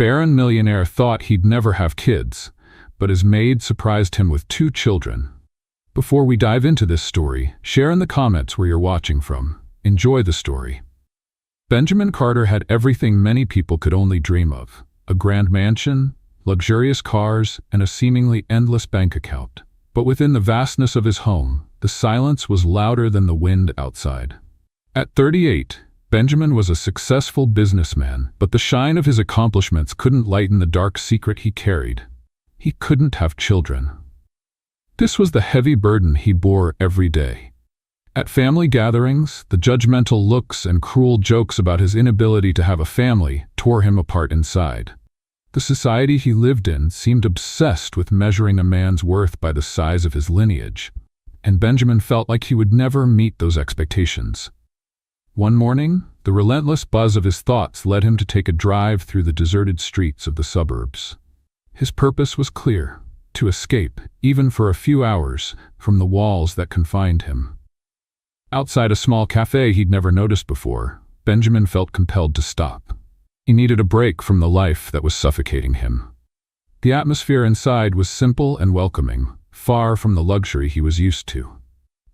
Barren Millionaire thought he'd never have kids, but his maid surprised him with 2 children. Before we dive into this story, share in the comments where you're watching from. Enjoy the story. Benjamin Carter had everything many people could only dream of: a grand mansion, luxurious cars, and a seemingly endless bank account. But within the vastness of his home, the silence was louder than the wind outside. At 38, Benjamin was a successful businessman, but the shine of his accomplishments couldn't lighten the dark secret he carried. He couldn't have children. This was the heavy burden he bore every day. At family gatherings, the judgmental looks and cruel jokes about his inability to have a family tore him apart inside. The society he lived in seemed obsessed with measuring a man's worth by the size of his lineage, and Benjamin felt like he would never meet those expectations. One morning, the relentless buzz of his thoughts led him to take a drive through the deserted streets of the suburbs. His purpose was clear: to escape, even for a few hours, from the walls that confined him. Outside a small cafe he'd never noticed before, Benjamin felt compelled to stop. He needed a break from the life that was suffocating him. The atmosphere inside was simple and welcoming, far from the luxury he was used to.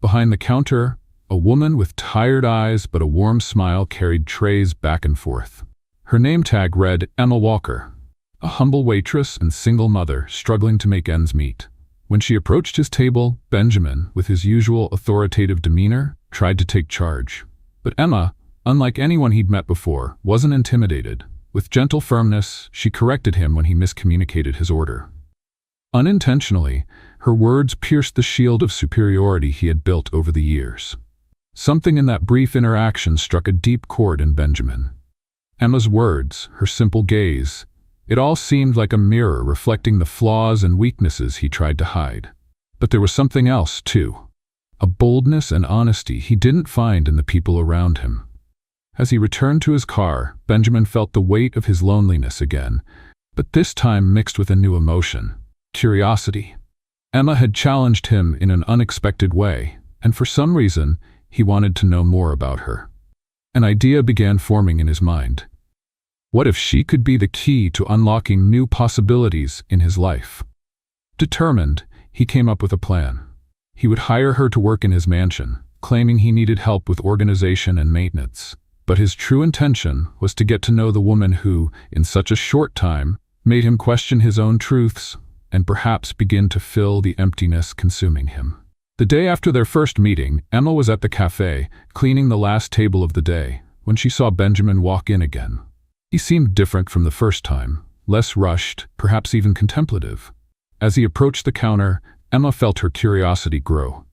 Behind the counter, a woman with tired eyes but a warm smile carried trays back and forth. Her name tag read Emma Walker, a humble waitress and single mother struggling to make ends meet. When she approached his table, Benjamin, with his usual authoritative demeanor, tried to take charge. But Emma, unlike anyone he'd met before, wasn't intimidated. With gentle firmness, she corrected him when he miscommunicated his order. Unintentionally, her words pierced the shield of superiority he had built over the years. Something in that brief interaction struck a deep chord in Benjamin. Emma's words, her simple gaze, it all seemed like a mirror reflecting the flaws and weaknesses he tried to hide. But there was something else, too. A boldness and honesty he didn't find in the people around him. As he returned to his car, Benjamin felt the weight of his loneliness again, but this time mixed with a new emotion: curiosity. Emma had challenged him in an unexpected way, and for some reason, he wanted to know more about her. An idea began forming in his mind. What if she could be the key to unlocking new possibilities in his life? Determined, he came up with a plan. He would hire her to work in his mansion, claiming he needed help with organization and maintenance. But his true intention was to get to know the woman who, in such a short time, made him question his own truths and perhaps begin to fill the emptiness consuming him. The day after their first meeting, Emma was at the cafe, cleaning the last table of the day, when she saw Benjamin walk in again. He seemed different from the first time, less rushed, perhaps even contemplative. As he approached the counter, Emma felt her curiosity grow.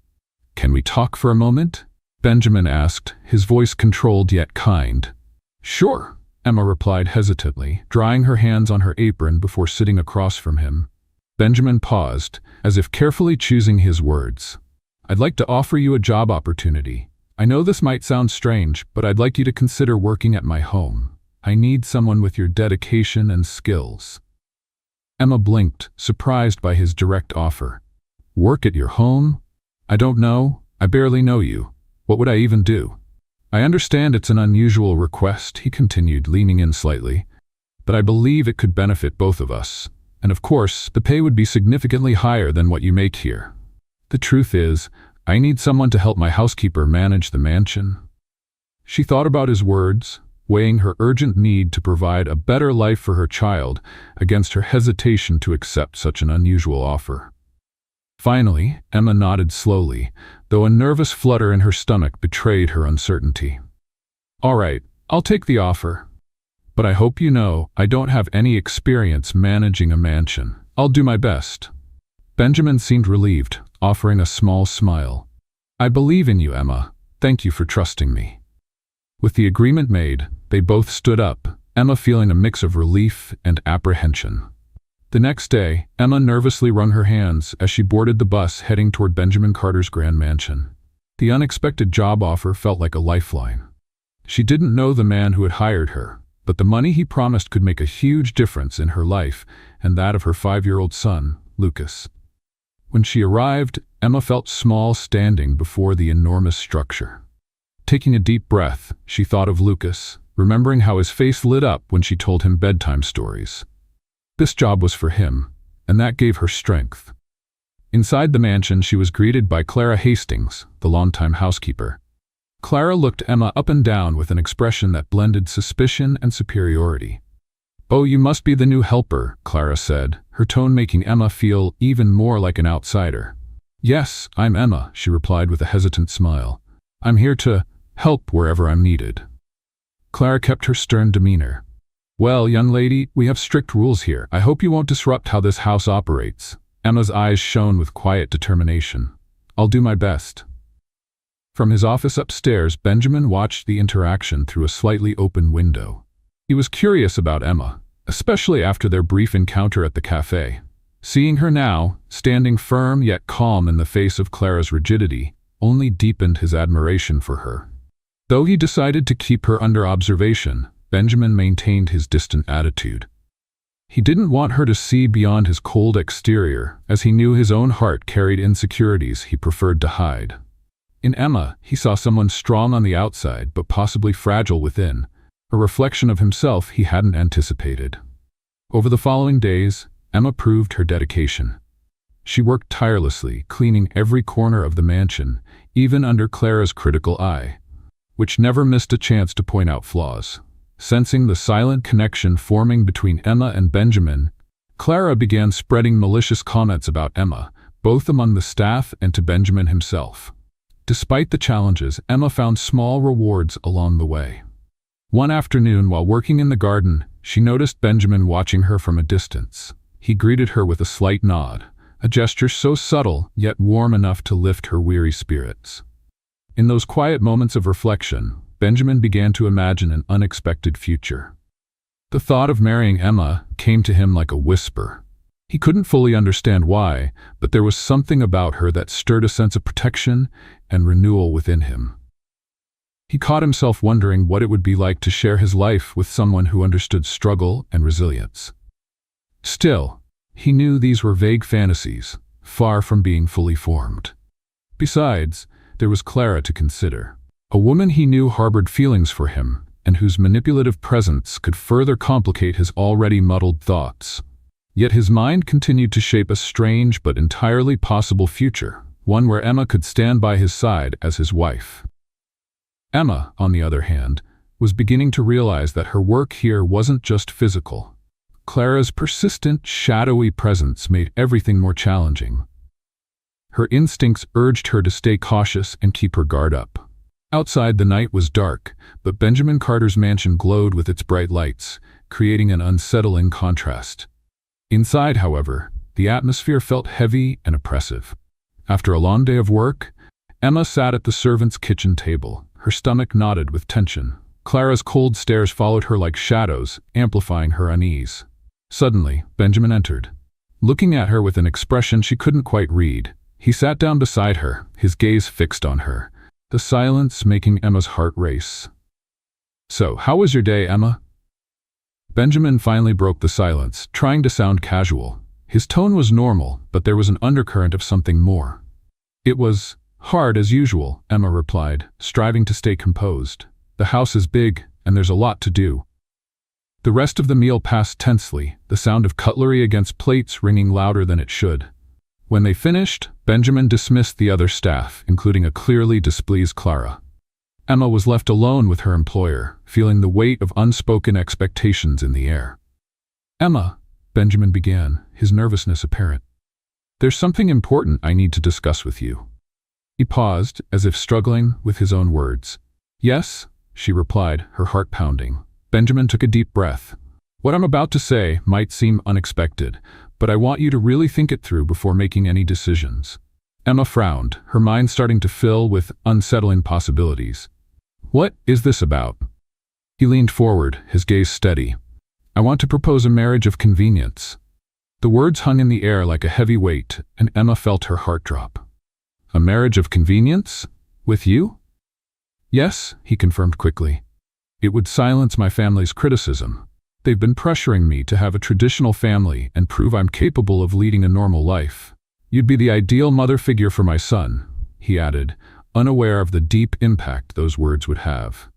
"Can we talk for a moment?" Benjamin asked, his voice controlled yet kind. "Sure," Emma replied hesitantly, drying her hands on her apron before sitting across from him. Benjamin paused, as if carefully choosing his words. "I'd like to offer you a job opportunity. I know this might sound strange, but I'd like you to consider working at my home. I need someone with your dedication and skills." Emma blinked, surprised by his direct offer. "Work at your home? I don't know. I barely know you. What would I even do?" "I understand it's an unusual request," he continued, leaning in slightly, "but I believe it could benefit both of us. And of course, the pay would be significantly higher than what you make here. The truth is, I need someone to help my housekeeper manage the mansion." She thought about his words, weighing her urgent need to provide a better life for her child against her hesitation to accept such an unusual offer. Finally, Emma nodded slowly, though a nervous flutter in her stomach betrayed her uncertainty. "All right, I'll take the offer. But I hope you know I don't have any experience managing a mansion. I'll do my best." Benjamin seemed relieved, offering a small smile. "I believe in you, Emma. Thank you for trusting me." With the agreement made, they both stood up, Emma feeling a mix of relief and apprehension. The next day, Emma nervously wrung her hands as she boarded the bus heading toward Benjamin Carter's grand mansion. The unexpected job offer felt like a lifeline. She didn't know the man who had hired her, but the money he promised could make a huge difference in her life and that of her 5-year-old son, Lucas. When she arrived, Emma felt small standing before the enormous structure. Taking a deep breath, she thought of Lucas, remembering how his face lit up when she told him bedtime stories. This job was for him, and that gave her strength. Inside the mansion, she was greeted by Clara Hastings, the longtime housekeeper. Clara looked Emma up and down with an expression that blended suspicion and superiority. "Oh, you must be the new helper," Clara said, her tone making Emma feel even more like an outsider. "Yes, I'm Emma," she replied with a hesitant smile. "I'm here to help wherever I'm needed." Clara kept her stern demeanor. "Well, young lady, we have strict rules here. I hope you won't disrupt how this house operates." Emma's eyes shone with quiet determination. "I'll do my best." From his office upstairs, Benjamin watched the interaction through a slightly open window. He was curious about Emma, especially after their brief encounter at the cafe. Seeing her now, standing firm yet calm in the face of Clara's rigidity, only deepened his admiration for her. Though he decided to keep her under observation, Benjamin maintained his distant attitude. He didn't want her to see beyond his cold exterior, as he knew his own heart carried insecurities he preferred to hide. In Emma, he saw someone strong on the outside but possibly fragile within, a reflection of himself he hadn't anticipated. Over the following days, Emma proved her dedication. She worked tirelessly, cleaning every corner of the mansion, even under Clara's critical eye, which never missed a chance to point out flaws. Sensing the silent connection forming between Emma and Benjamin, Clara began spreading malicious comments about Emma, both among the staff and to Benjamin himself. Despite the challenges, Emma found small rewards along the way. One afternoon, while working in the garden, she noticed Benjamin watching her from a distance. He greeted her with a slight nod, a gesture so subtle yet warm enough to lift her weary spirits. In those quiet moments of reflection, Benjamin began to imagine an unexpected future. The thought of marrying Emma came to him like a whisper. He couldn't fully understand why, but there was something about her that stirred a sense of protection and renewal within him. He caught himself wondering what it would be like to share his life with someone who understood struggle and resilience. Still, he knew these were vague fantasies, far from being fully formed. Besides, there was Clara to consider. A woman he knew harbored feelings for him, and whose manipulative presence could further complicate his already muddled thoughts. Yet his mind continued to shape a strange but entirely possible future, one where Emma could stand by his side as his wife. Emma, on the other hand, was beginning to realize that her work here wasn't just physical. Clara's persistent, shadowy presence made everything more challenging. Her instincts urged her to stay cautious and keep her guard up. Outside, the night was dark, but Benjamin Carter's mansion glowed with its bright lights, creating an unsettling contrast. Inside, however, the atmosphere felt heavy and oppressive. After a long day of work, Emma sat at the servants' kitchen table, her stomach knotted with tension. Clara's cold stares followed her like shadows, amplifying her unease. Suddenly, Benjamin entered. Looking at her with an expression she couldn't quite read, he sat down beside her, his gaze fixed on her, the silence making Emma's heart race. "So, how was your day, Emma?" Benjamin finally broke the silence, trying to sound casual. His tone was normal, but there was an undercurrent of something more. "It was hard as usual," Emma replied, striving to stay composed. "The house is big, and there's a lot to do." The rest of the meal passed tensely, the sound of cutlery against plates ringing louder than it should. When they finished, Benjamin dismissed the other staff, including a clearly displeased Clara. Emma was left alone with her employer, feeling the weight of unspoken expectations in the air. "Emma," Benjamin began, his nervousness apparent. "There's something important I need to discuss with you." He paused, as if struggling with his own words. "Yes," she replied, her heart pounding. Benjamin took a deep breath. "What I'm about to say might seem unexpected, but I want you to really think it through before making any decisions." Emma frowned, her mind starting to fill with unsettling possibilities. "What is this about?" He leaned forward, his gaze steady. "I want to propose a marriage of convenience." The words hung in the air like a heavy weight, and Emma felt her heart drop. "A marriage of convenience? With you?" "Yes," he confirmed quickly. "It would silence my family's criticism. They've been pressuring me to have a traditional family and prove I'm capable of leading a normal life. You'd be the ideal mother figure for my son," he added, unaware of the deep impact those words would have.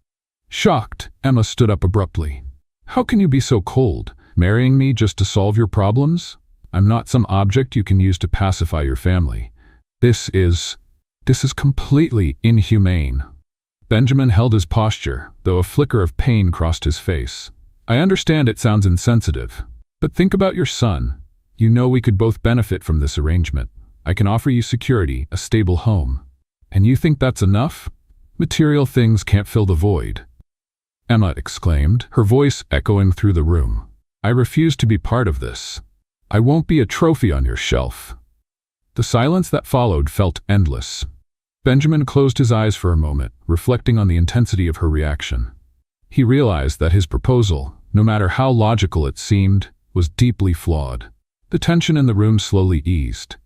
Shocked, Emma stood up abruptly. How can you be so cold? Marrying me just to solve your problems? I'm not some object you can use to pacify your family. This is completely inhumane. Benjamin held his posture, though a flicker of pain crossed his face. I understand it sounds insensitive, but think about your son. You know we could both benefit from this arrangement. I can offer you security, a stable home. And you think that's enough? Material things can't fill the void. Emma exclaimed, her voice echoing through the room. I refuse to be part of this. I won't be a trophy on your shelf. The silence that followed felt endless. Benjamin closed his eyes for a moment, reflecting on the intensity of her reaction. He realized that his proposal, no matter how logical it seemed, was deeply flawed. The tension in the room slowly eased.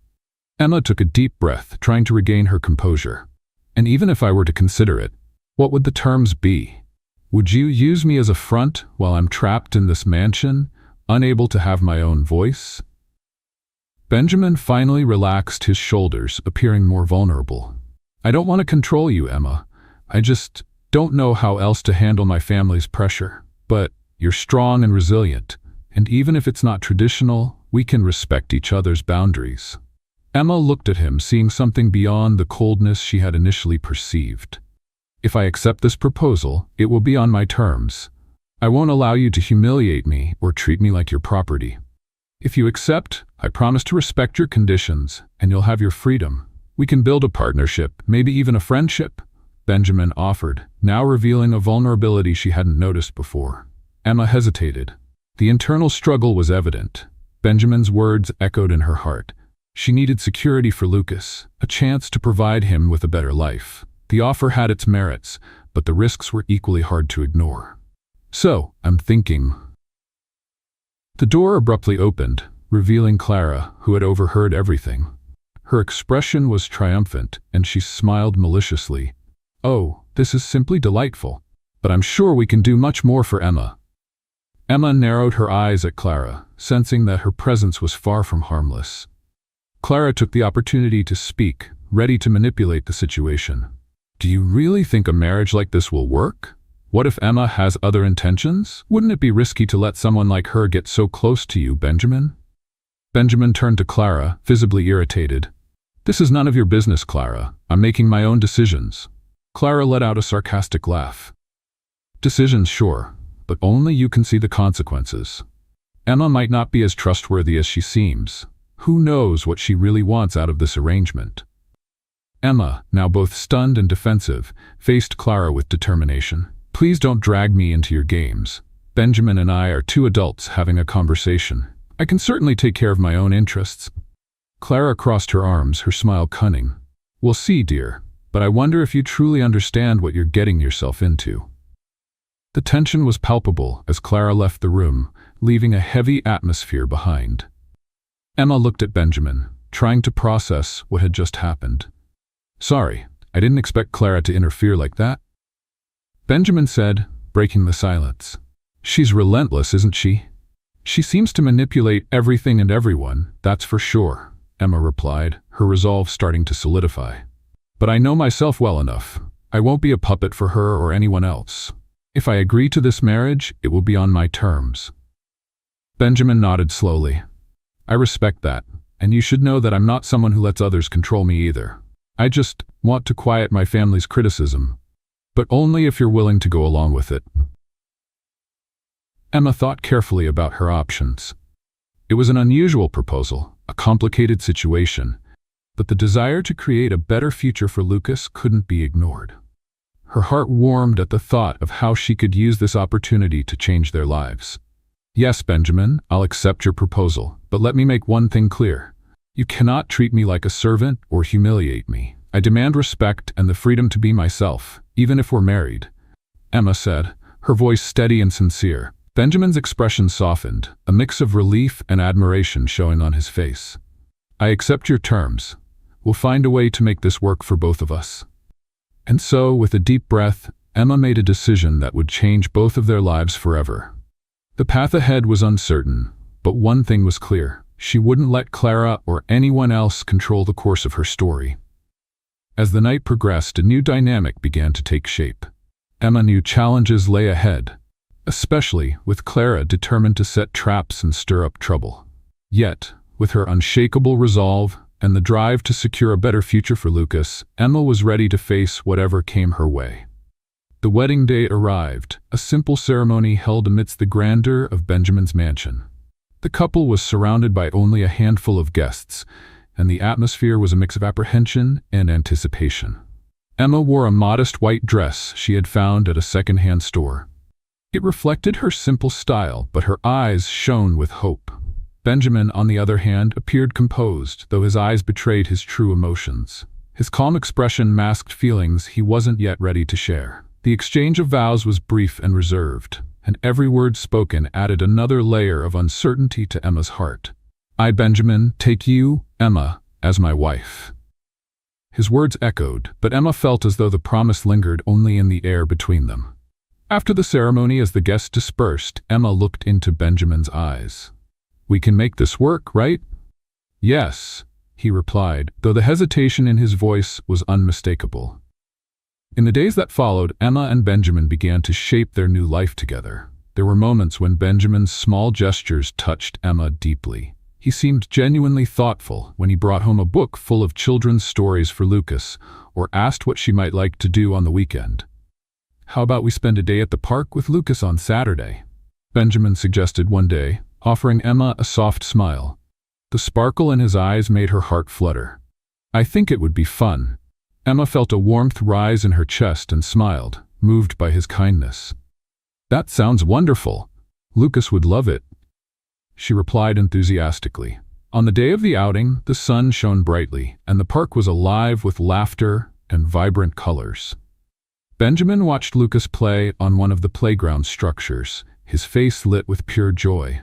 Emma took a deep breath, trying to regain her composure. And even if I were to consider it, what would the terms be? Would you use me as a front while I'm trapped in this mansion, unable to have my own voice? Benjamin finally relaxed his shoulders, appearing more vulnerable. I don't want to control you, Emma. I just don't know how else to handle my family's pressure. But you're strong and resilient, and even if it's not traditional, we can respect each other's boundaries. Emma looked at him, seeing something beyond the coldness she had initially perceived. If I accept this proposal, it will be on my terms. I won't allow you to humiliate me or treat me like your property. If you accept, I promise to respect your conditions, and you'll have your freedom. We can build a partnership, maybe even a friendship, Benjamin offered, now revealing a vulnerability she hadn't noticed before. Emma hesitated. The internal struggle was evident. Benjamin's words echoed in her heart. She needed security for Lucas, a chance to provide him with a better life. The offer had its merits, but the risks were equally hard to ignore. So, I'm thinking. The door abruptly opened, revealing Clara, who had overheard everything. Her expression was triumphant, and she smiled maliciously. Oh, this is simply delightful. But I'm sure we can do much more for Emma. Emma narrowed her eyes at Clara, sensing that her presence was far from harmless. Clara took the opportunity to speak, ready to manipulate the situation. Do you really think a marriage like this will work? What if Emma has other intentions? Wouldn't it be risky to let someone like her get so close to you, Benjamin? Benjamin turned to Clara, visibly irritated. This is none of your business, Clara. I'm making my own decisions. Clara let out a sarcastic laugh. Decisions, sure, but only you can see the consequences. Emma might not be as trustworthy as she seems. Who knows what she really wants out of this arrangement? Emma, now both stunned and defensive, faced Clara with determination. Please don't drag me into your games. Benjamin and I are two adults having a conversation. I can certainly take care of my own interests. Clara crossed her arms, her smile cunning. We'll see, dear, but I wonder if you truly understand what you're getting yourself into. The tension was palpable as Clara left the room, leaving a heavy atmosphere behind. Emma looked at Benjamin, trying to process what had just happened. Sorry, I didn't expect Clara to interfere like that. Benjamin said, breaking the silence. She's relentless, isn't she? She seems to manipulate everything and everyone, that's for sure, Emma replied, her resolve starting to solidify. But I know myself well enough. I won't be a puppet for her or anyone else. If I agree to this marriage, it will be on my terms. Benjamin nodded slowly. I respect that, and you should know that I'm not someone who lets others control me either. I just want to quiet my family's criticism, but only if you're willing to go along with it. Emma thought carefully about her options. It was an unusual proposal, a complicated situation, but the desire to create a better future for Lucas couldn't be ignored. Her heart warmed at the thought of how she could use this opportunity to change their lives. Yes, Benjamin, I'll accept your proposal, but let me make one thing clear. You cannot treat me like a servant or humiliate me. I demand respect and the freedom to be myself, even if we're married, Emma said, her voice steady and sincere. Benjamin's expression softened, a mix of relief and admiration showing on his face. I accept your terms. We'll find a way to make this work for both of us. And so, with a deep breath, Emma made a decision that would change both of their lives forever. The path ahead was uncertain, but one thing was clear. She wouldn't let Clara or anyone else control the course of her story. As the night progressed, a new dynamic began to take shape. Emma knew challenges lay ahead, especially with Clara determined to set traps and stir up trouble. Yet, with her unshakable resolve and the drive to secure a better future for Lucas, Emma was ready to face whatever came her way. The wedding day arrived, a simple ceremony held amidst the grandeur of Benjamin's mansion. The couple was surrounded by only a handful of guests, and the atmosphere was a mix of apprehension and anticipation. Emma wore a modest white dress she had found at a second-hand store. It reflected her simple style, but her eyes shone with hope. Benjamin, on the other hand, appeared composed, though his eyes betrayed his true emotions. His calm expression masked feelings he wasn't yet ready to share. The exchange of vows was brief and reserved, and every word spoken added another layer of uncertainty to Emma's heart. "I, Benjamin, take you, Emma, as my wife." His words echoed, but Emma felt as though the promise lingered only in the air between them. After the ceremony, as the guests dispersed, Emma looked into Benjamin's eyes. "We can make this work, right?" "Yes," he replied, though the hesitation in his voice was unmistakable. In the days that followed, Emma and Benjamin began to shape their new life together. There were moments when Benjamin's small gestures touched Emma deeply. He seemed genuinely thoughtful when he brought home a book full of children's stories for Lucas, or asked what she might like to do on the weekend. "How about we spend a day at the park with Lucas on Saturday?" Benjamin suggested one day, offering Emma a soft smile. The sparkle in his eyes made her heart flutter. "I think it would be fun." Emma felt a warmth rise in her chest and smiled, moved by his kindness. "That sounds wonderful. Lucas would love it," she replied enthusiastically. On the day of the outing, the sun shone brightly, and the park was alive with laughter and vibrant colors. Benjamin watched Lucas play on one of the playground structures, his face lit with pure joy.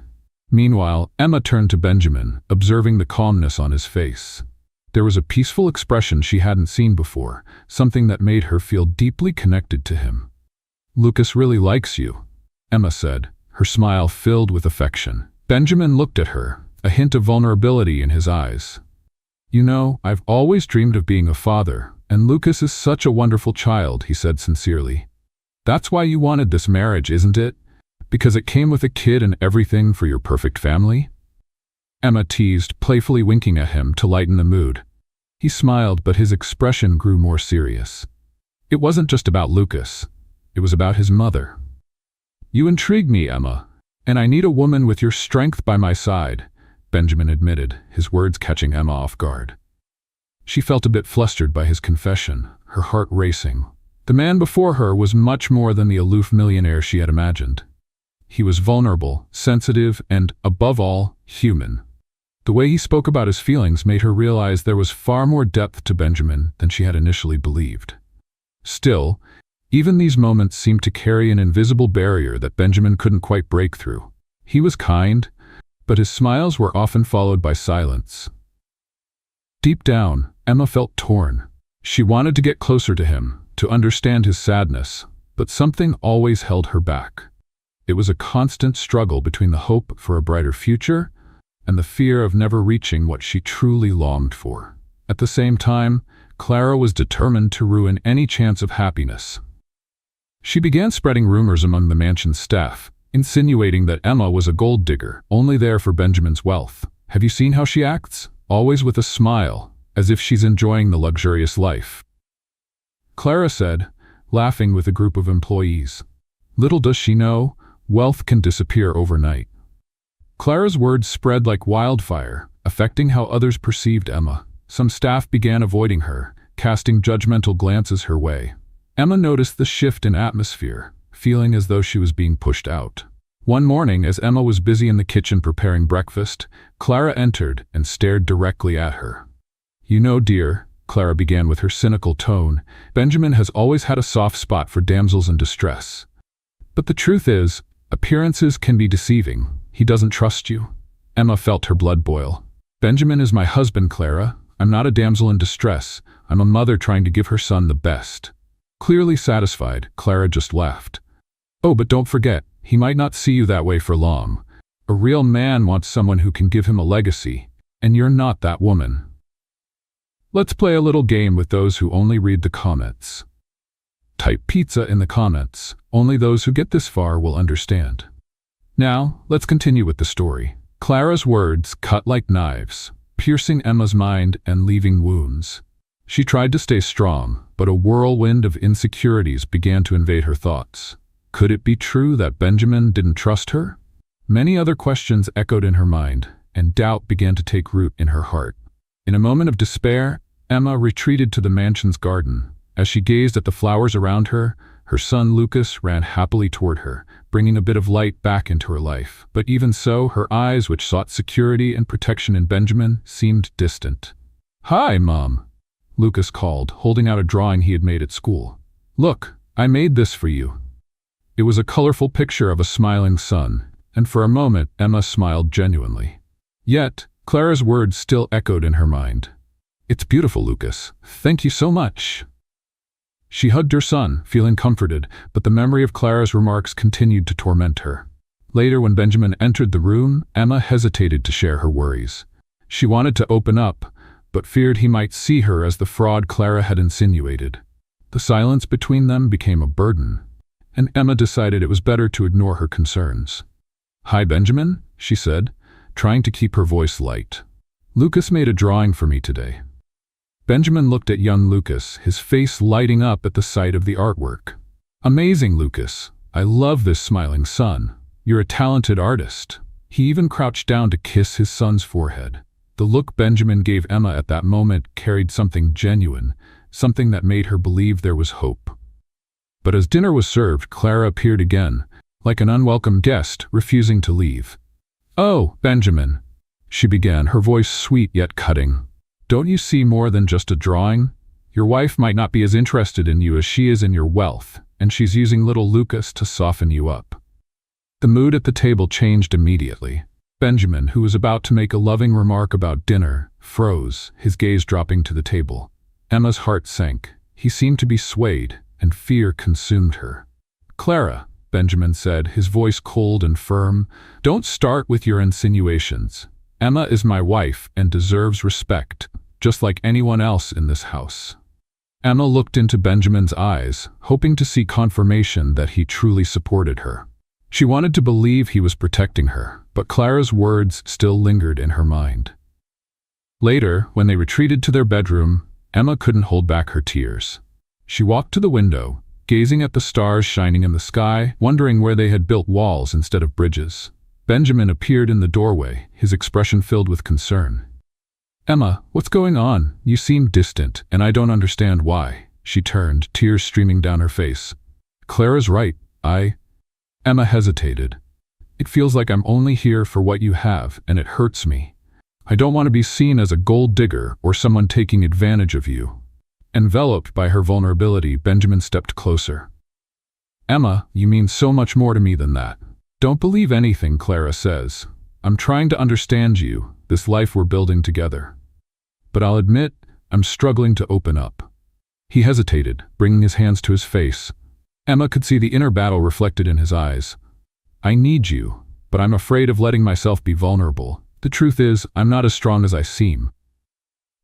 Meanwhile, Emma turned to Benjamin, observing the calmness on his face. There was a peaceful expression she hadn't seen before, something that made her feel deeply connected to him. "Lucas really likes you," Emma said, her smile filled with affection. Benjamin looked at her, a hint of vulnerability in his eyes. "You know, I've always dreamed of being a father, and Lucas is such a wonderful child," he said sincerely. "That's why you wanted this marriage, isn't it? Because it came with a kid and everything for your perfect family?" Emma teased, playfully winking at him to lighten the mood. He smiled, but his expression grew more serious. It wasn't just about Lucas. It was about his mother. "You intrigue me, Emma, and I need a woman with your strength by my side," Benjamin admitted, his words catching Emma off guard. She felt a bit flustered by his confession, her heart racing. The man before her was much more than the aloof millionaire she had imagined. He was vulnerable, sensitive, and, above all, human. The way he spoke about his feelings made her realize there was far more depth to Benjamin than she had initially believed. Still, even these moments seemed to carry an invisible barrier that Benjamin couldn't quite break through. He was kind, but his smiles were often followed by silence. Deep down, Emma felt torn. She wanted to get closer to him, to understand his sadness, but something always held her back. It was a constant struggle between the hope for a brighter future and the fear of never reaching what she truly longed for. At the same time, Clara was determined to ruin any chance of happiness. She began spreading rumors among the mansion's staff, insinuating that Emma was a gold digger, only there for Benjamin's wealth. "Have you seen how she acts? Always with a smile, as if she's enjoying the luxurious life," Clara said, laughing with a group of employees. "Little does she know, wealth can disappear overnight." Clara's words spread like wildfire, affecting how others perceived Emma. Some staff began avoiding her, casting judgmental glances her way. Emma noticed the shift in atmosphere, feeling as though she was being pushed out. One morning, as Emma was busy in the kitchen preparing breakfast, Clara entered and stared directly at her. "You know, dear," Clara began with her cynical tone, "Benjamin has always had a soft spot for damsels in distress. But the truth is, appearances can be deceiving. He doesn't trust you." Emma felt her blood boil. "Benjamin is my husband, Clara. I'm not a damsel in distress. I'm a mother trying to give her son the best." Clearly satisfied, Clara just laughed. "Oh, but don't forget, he might not see you that way for long. A real man wants someone who can give him a legacy, and you're not that woman." Let's play a little game with those who only read the comments. Type pizza in the comments. Only those who get this far will understand. Now, let's continue with the story. Clara's words cut like knives, piercing Emma's mind and leaving wounds. She tried to stay strong, but a whirlwind of insecurities began to invade her thoughts. Could it be true that Benjamin didn't trust her? Many other questions echoed in her mind, and doubt began to take root in her heart. In a moment of despair, Emma retreated to the mansion's garden. As she gazed at the flowers around her, her son Lucas ran happily toward her, bringing a bit of light back into her life. But even so, her eyes, which sought security and protection in Benjamin, seemed distant. "Hi, Mom," Lucas called, holding out a drawing he had made at school. "Look, I made this for you." It was a colorful picture of a smiling son, and for a moment Emma smiled genuinely. Yet, Clara's words still echoed in her mind. "It's beautiful, Lucas. Thank you so much." She hugged her son, feeling comforted, but the memory of Clara's remarks continued to torment her. Later, when Benjamin entered the room, Emma hesitated to share her worries. She wanted to open up, but feared he might see her as the fraud Clara had insinuated. The silence between them became a burden, and Emma decided it was better to ignore her concerns. "Hi, Benjamin," she said, trying to keep her voice light. "Lucas made a drawing for me today." Benjamin looked at young Lucas, his face lighting up at the sight of the artwork. "Amazing, Lucas. I love this smiling son. You're a talented artist." He even crouched down to kiss his son's forehead. The look Benjamin gave Emma at that moment carried something genuine, something that made her believe there was hope. But as dinner was served, Clara appeared again, like an unwelcome guest, refusing to leave. "Oh, Benjamin," she began, her voice sweet yet cutting. "Don't you see more than just a drawing? Your wife might not be as interested in you as she is in your wealth, and she's using little Lucas to soften you up." The mood at the table changed immediately. Benjamin, who was about to make a loving remark about dinner, froze, his gaze dropping to the table. Emma's heart sank. He seemed to be swayed, and fear consumed her. "Clara," Benjamin said, his voice cold and firm, "don't start with your insinuations. Emma is my wife and deserves respect, just like anyone else in this house." Emma looked into Benjamin's eyes, hoping to see confirmation that he truly supported her. She wanted to believe he was protecting her, but Clara's words still lingered in her mind. Later, when they retreated to their bedroom, Emma couldn't hold back her tears. She walked to the window, gazing at the stars shining in the sky, wondering where they had built walls instead of bridges. Benjamin appeared in the doorway, his expression filled with concern. "Emma, what's going on? You seem distant, and I don't understand why." She turned, tears streaming down her face. "Clara's right, Emma hesitated. "It feels like I'm only here for what you have, and it hurts me. I don't want to be seen as a gold digger or someone taking advantage of you." Enveloped by her vulnerability, Benjamin stepped closer. "Emma, you mean so much more to me than that. Don't believe anything Clara says. I'm trying to understand you, this life we're building together. But I'll admit, I'm struggling to open up." He hesitated, bringing his hands to his face. Emma could see the inner battle reflected in his eyes. "I need you, but I'm afraid of letting myself be vulnerable. The truth is, I'm not as strong as I seem."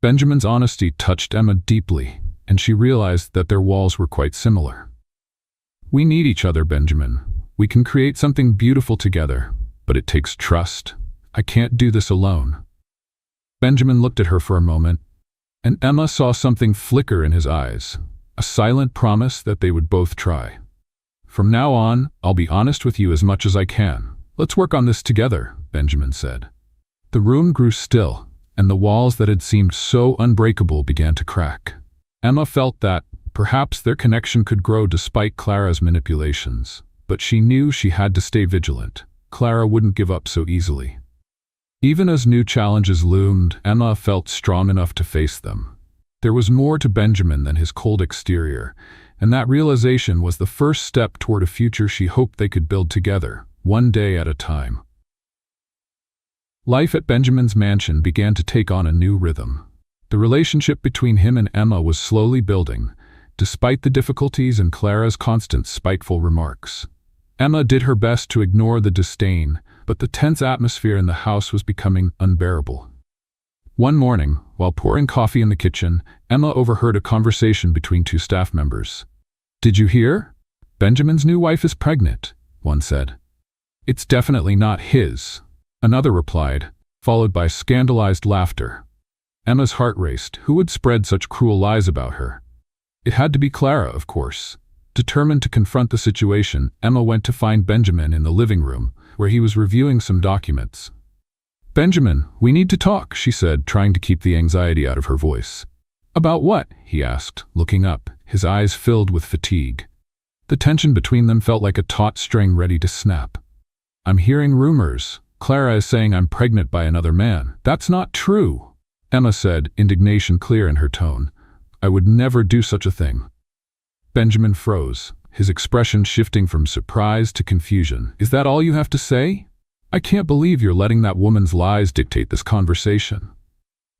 Benjamin's honesty touched Emma deeply, and she realized that their walls were quite similar. "We need each other, Benjamin. We can create something beautiful together, but it takes trust. I can't do this alone." Benjamin looked at her for a moment, and Emma saw something flicker in his eyes, a silent promise that they would both try. "From now on, I'll be honest with you as much as I can. Let's work on this together," Benjamin said. The room grew still, and the walls that had seemed so unbreakable began to crack. Emma felt that, perhaps their connection could grow despite Clara's manipulations. But she knew she had to stay vigilant. Clara wouldn't give up so easily. Even as new challenges loomed, Emma felt strong enough to face them. There was more to Benjamin than his cold exterior, and that realization was the first step toward a future she hoped they could build together, one day at a time. Life at Benjamin's mansion began to take on a new rhythm. The relationship between him and Emma was slowly building, despite the difficulties and Clara's constant spiteful remarks. Emma did her best to ignore the disdain, but the tense atmosphere in the house was becoming unbearable. One morning, while pouring coffee in the kitchen, Emma overheard a conversation between two staff members. "Did you hear? Benjamin's new wife is pregnant," one said. "It's definitely not his," another replied, followed by scandalized laughter. Emma's heart raced. Who would spread such cruel lies about her? It had to be Clara, of course. Determined to confront the situation, Emma went to find Benjamin in the living room, where he was reviewing some documents. "Benjamin, we need to talk," she said, trying to keep the anxiety out of her voice. "About what?" he asked, looking up, his eyes filled with fatigue. The tension between them felt like a taut string ready to snap. "I'm hearing rumors. Clara is saying I'm pregnant by another man." "That's not true," Emma said, indignation clear in her tone. "I would never do such a thing." Benjamin froze, his expression shifting from surprise to confusion. "Is that all you have to say? I can't believe you're letting that woman's lies dictate this conversation."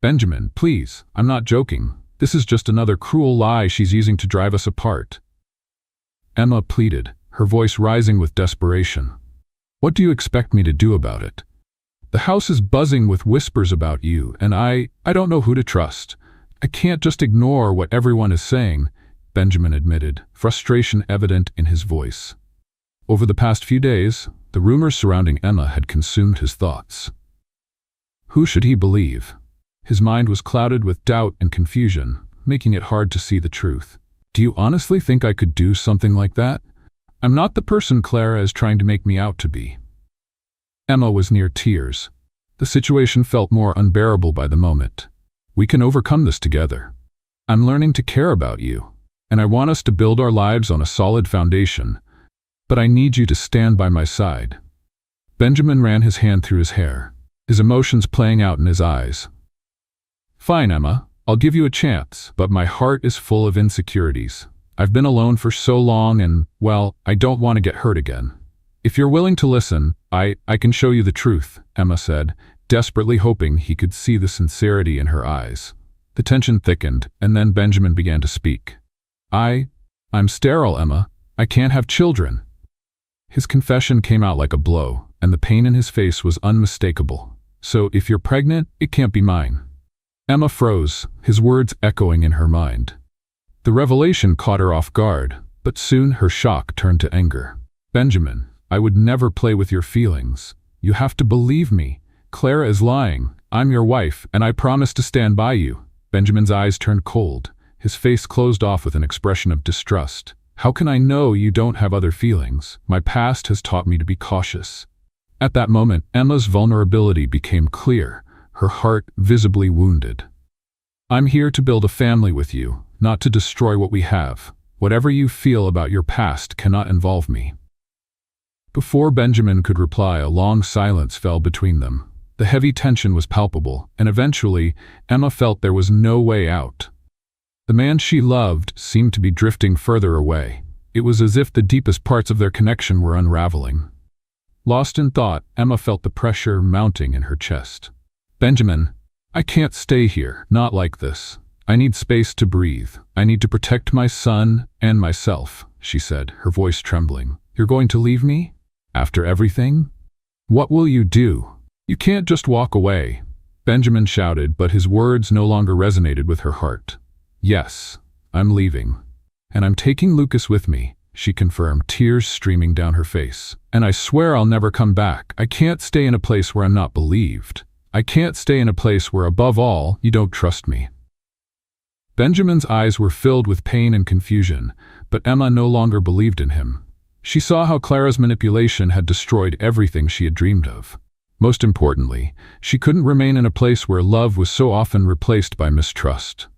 "Benjamin, please, I'm not joking. This is just another cruel lie she's using to drive us apart." Emma pleaded, her voice rising with desperation. "What do you expect me to do about it? The house is buzzing with whispers about you, and I don't know who to trust. I can't just ignore what everyone is saying," Benjamin admitted, frustration evident in his voice. Over the past few days, the rumors surrounding Emma had consumed his thoughts. Who should he believe? His mind was clouded with doubt and confusion, making it hard to see the truth. "Do you honestly think I could do something like that? I'm not the person Clara is trying to make me out to be." Emma was near tears. The situation felt more unbearable by the moment. "We can overcome this together. I'm learning to care about you, and I want us to build our lives on a solid foundation, but I need you to stand by my side." Benjamin ran his hand through his hair, his emotions playing out in his eyes. "Fine, Emma, I'll give you a chance, but my heart is full of insecurities. I've been alone for so long and, well, I don't want to get hurt again. If you're willing to listen, I can show you the truth," Emma said, desperately hoping he could see the sincerity in her eyes. The tension thickened, and then Benjamin began to speak. I'm sterile, Emma. I can't have children." His confession came out like a blow, and the pain in his face was unmistakable. "So if you're pregnant, it can't be mine." Emma froze, his words echoing in her mind. The revelation caught her off guard, but soon her shock turned to anger. "Benjamin, I would never play with your feelings. You have to believe me. Clara is lying. I'm your wife, and I promise to stand by you." Benjamin's eyes turned cold, his face closed off with an expression of distrust. "How can I know you don't have other feelings? My past has taught me to be cautious." At that moment, Emma's vulnerability became clear, her heart visibly wounded. "I'm here to build a family with you, not to destroy what we have. Whatever you feel about your past cannot involve me." Before Benjamin could reply, a long silence fell between them. The heavy tension was palpable, and eventually, Emma felt there was no way out. The man she loved seemed to be drifting further away. It was as if the deepest parts of their connection were unraveling. Lost in thought, Emma felt the pressure mounting in her chest. "Benjamin, I can't stay here, not like this. I need space to breathe. I need to protect my son and myself," she said, her voice trembling. "You're going to leave me? After everything? What will you do? You can't just walk away," Benjamin shouted, but his words no longer resonated with her heart. "Yes, I'm leaving. And I'm taking Lucas with me," she confirmed, tears streaming down her face. "And I swear I'll never come back. I can't stay in a place where I'm not believed. I can't stay in a place where, above all, you don't trust me." Benjamin's eyes were filled with pain and confusion, but Emma no longer believed in him. She saw how Clara's manipulation had destroyed everything she had dreamed of. Most importantly, she couldn't remain in a place where love was so often replaced by mistrust.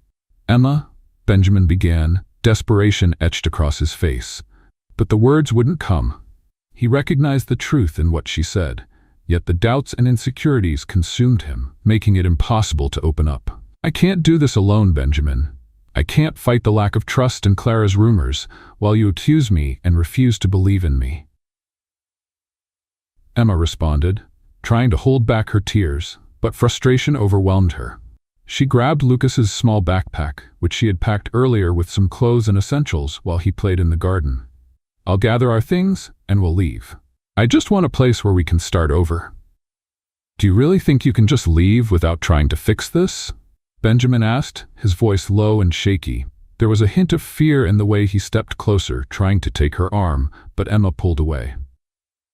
"Emma," Benjamin began, desperation etched across his face. But the words wouldn't come. He recognized the truth in what she said, yet the doubts and insecurities consumed him, making it impossible to open up. "I can't do this alone, Benjamin. I can't fight the lack of trust in Clara's rumors while you accuse me and refuse to believe in me." Emma responded, trying to hold back her tears, but frustration overwhelmed her. She grabbed Lucas's small backpack, which she had packed earlier with some clothes and essentials while he played in the garden. "I'll gather our things and we'll leave. I just want a place where we can start over." "Do you really think you can just leave without trying to fix this?" Benjamin asked, his voice low and shaky. There was a hint of fear in the way he stepped closer, trying to take her arm, but Emma pulled away.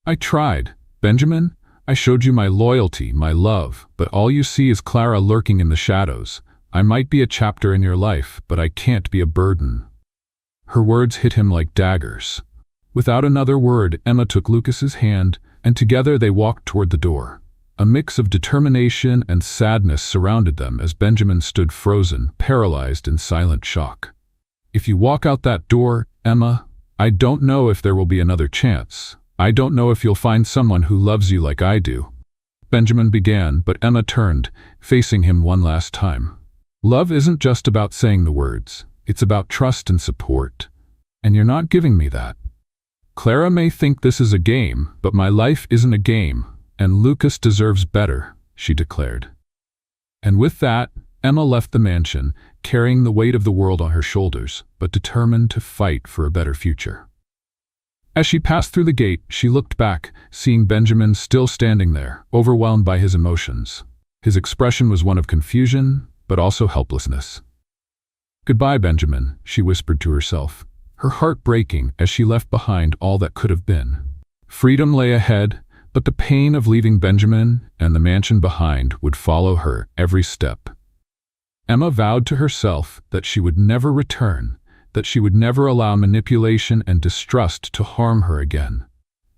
"I tried, Benjamin. I showed you my loyalty, my love, but all you see is Clara lurking in the shadows. I might be a chapter in your life, but I can't be a burden." Her words hit him like daggers. Without another word, Emma took Lucas's hand, and together they walked toward the door. A mix of determination and sadness surrounded them as Benjamin stood frozen, paralyzed in silent shock. "If you walk out that door, Emma, I don't know if there will be another chance. I don't know if you'll find someone who loves you like I do." Benjamin began, but Emma turned, facing him one last time. "Love isn't just about saying the words. It's about trust and support. And you're not giving me that. Clara may think this is a game, but my life isn't a game, and Lucas deserves better," she declared. And with that, Emma left the mansion, carrying the weight of the world on her shoulders, but determined to fight for a better future. As she passed through the gate, she looked back, seeing Benjamin still standing there, overwhelmed by his emotions. His expression was one of confusion, but also helplessness. "Goodbye, Benjamin," she whispered to herself, her heart breaking as she left behind all that could have been. Freedom lay ahead, but the pain of leaving Benjamin and the mansion behind would follow her every step. Emma vowed to herself that she would never return, that she would never allow manipulation and distrust to harm her again.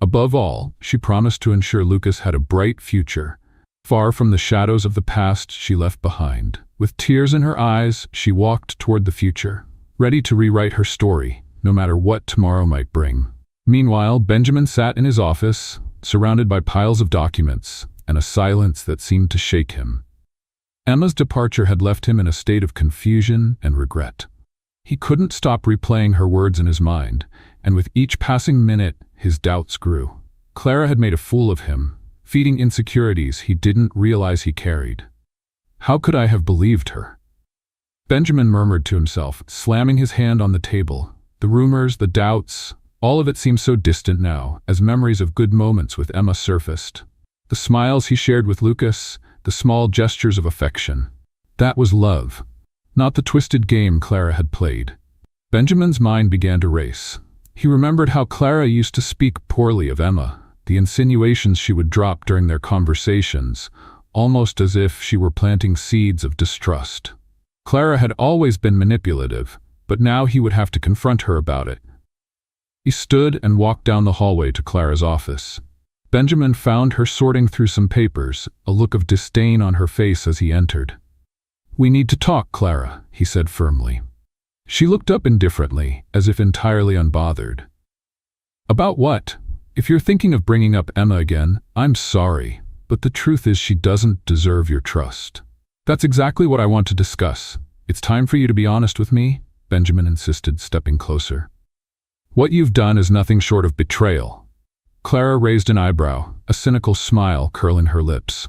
Above all, she promised to ensure Lucas had a bright future, far from the shadows of the past she left behind. With tears in her eyes, she walked toward the future, ready to rewrite her story, no matter what tomorrow might bring. Meanwhile, Benjamin sat in his office, surrounded by piles of documents, and a silence that seemed to shake him. Emma's departure had left him in a state of confusion and regret. He couldn't stop replaying her words in his mind, and with each passing minute, his doubts grew. Clara had made a fool of him, feeding insecurities he didn't realize he carried. How could I have believed her? Benjamin murmured to himself, slamming his hand on the table. The rumors, the doubts, all of it seemed so distant now, as memories of good moments with Emma surfaced. The smiles he shared with Lucas, the small gestures of affection. That was love, not the twisted game Clara had played. Benjamin's mind began to race. He remembered how Clara used to speak poorly of Emma, the insinuations she would drop during their conversations, almost as if she were planting seeds of distrust. Clara had always been manipulative, but now he would have to confront her about it. He stood and walked down the hallway to Clara's office. Benjamin found her sorting through some papers, a look of disdain on her face as he entered. "We need to talk, Clara," he said firmly. She looked up indifferently, as if entirely unbothered. "About what? If you're thinking of bringing up Emma again, I'm sorry, but the truth is she doesn't deserve your trust." "That's exactly what I want to discuss. It's time for you to be honest with me," Benjamin insisted, stepping closer. "What you've done is nothing short of betrayal." Clara raised an eyebrow, a cynical smile curling her lips.